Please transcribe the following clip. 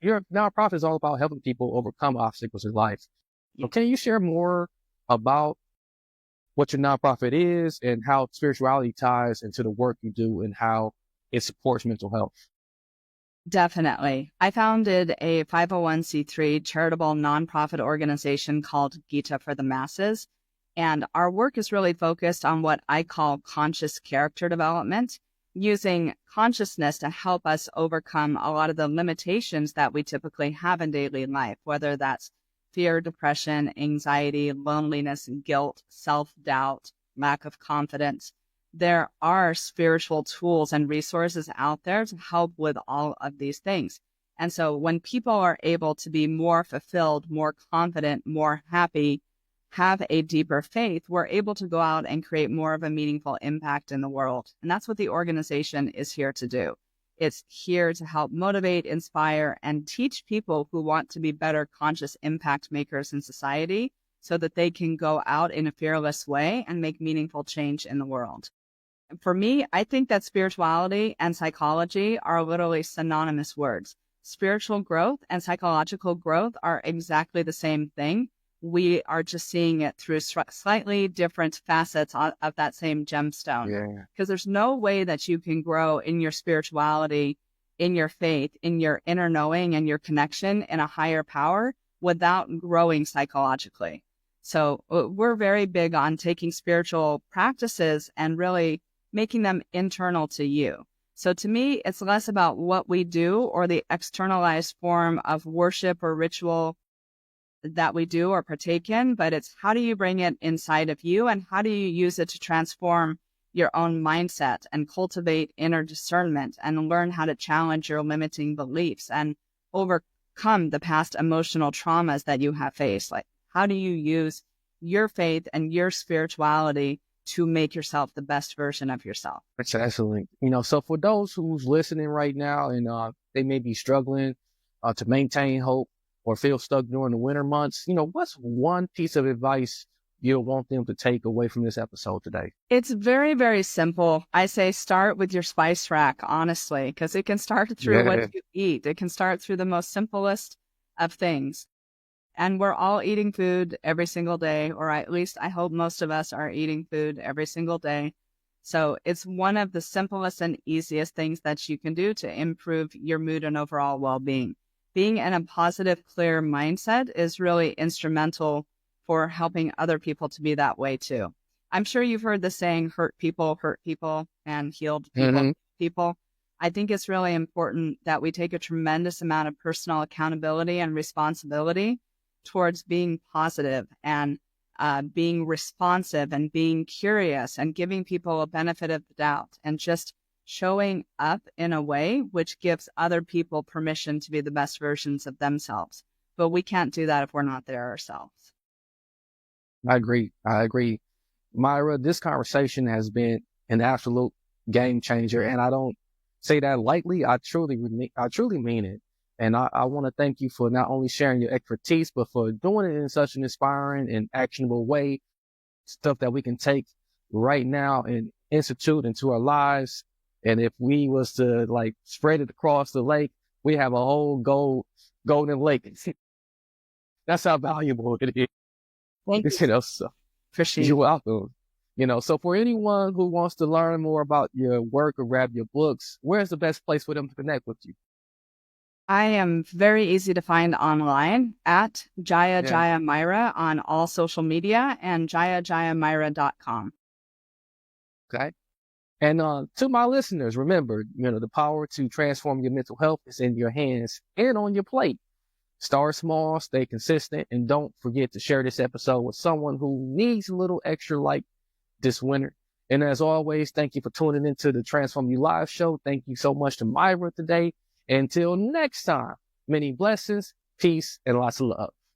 Your nonprofit is all about helping people overcome obstacles in life. Yeah. So can you share more about what your nonprofit is and how spirituality ties into the work you do and how it supports mental health? Definitely. I founded a 501c3 charitable nonprofit organization called Gita for the Masses. And our work is really focused on what I call conscious character development, using consciousness to help us overcome a lot of the limitations that we typically have in daily life, whether that's fear, depression, anxiety, loneliness, guilt, self-doubt, lack of confidence. There are spiritual tools and resources out there to help with all of these things. And so when people are able to be more fulfilled, more confident, more happy, have a deeper faith, we're able to go out and create more of a meaningful impact in the world. And that's what the organization is here to do. It's here to help motivate, inspire, and teach people who want to be better conscious impact makers in society so that they can go out in a fearless way and make meaningful change in the world. For me, I think that spirituality and psychology are literally synonymous words. Spiritual growth and psychological growth are exactly the same thing. We are just seeing it through slightly different facets of that same gemstone. Yeah. Because there's no way that you can grow in your spirituality, in your faith, in your inner knowing and your connection in a higher power without growing psychologically. So we're very big on taking spiritual practices and really making them internal to you. So to me, it's less about what we do or the externalized form of worship or ritual that we do or partake in, but it's how do you bring it inside of you and how do you use it to transform your own mindset and cultivate inner discernment and learn how to challenge your limiting beliefs and overcome the past emotional traumas that you have faced. Like, how do you use your faith and your spirituality to make yourself the best version of yourself? That's excellent. So for those who's listening right now and they may be struggling to maintain hope or feel stuck during the winter months, what's one piece of advice you'll want them to take away from this episode today? It's very, very simple. I say start with your spice rack, honestly, because it can start through what you eat. It can start through the most simplest of things. And we're all eating food every single day, or at least I hope most of us are eating food every single day. So it's one of the simplest and easiest things that you can do to improve your mood and overall well-being. Being in a positive, clear mindset is really instrumental for helping other people to be that way too. I'm sure you've heard the saying, hurt people, and healed people, people. I think it's really important that we take a tremendous amount of personal accountability and responsibility towards being positive and being responsive and being curious and giving people a benefit of the doubt and just showing up in a way which gives other people permission to be the best versions of themselves. But we can't do that if we're not there ourselves. I agree. Myra, this conversation has been an absolute game changer, and I don't say that lightly. I truly mean it. And I want to thank you for not only sharing your expertise, but for doing it in such an inspiring and actionable way, stuff that we can take right now and institute into our lives. And if we was to spread it across the lake, we have a whole golden lake. That's how valuable it is. Thank you. So Appreciate you're welcome. So for anyone who wants to learn more about your work or grab your books, where's the best place for them to connect with you? I am very easy to find online at Jaya Myra on all social media and jayamyra.com. Okay. And to my listeners, remember, the power to transform your mental health is in your hands and on your plate. Start small, stay consistent, and don't forget to share this episode with someone who needs a little extra light this winter. And as always, thank you for tuning into the Transform You Live show. Thank you so much to Myra today. Until next time, many blessings, peace, and lots of love.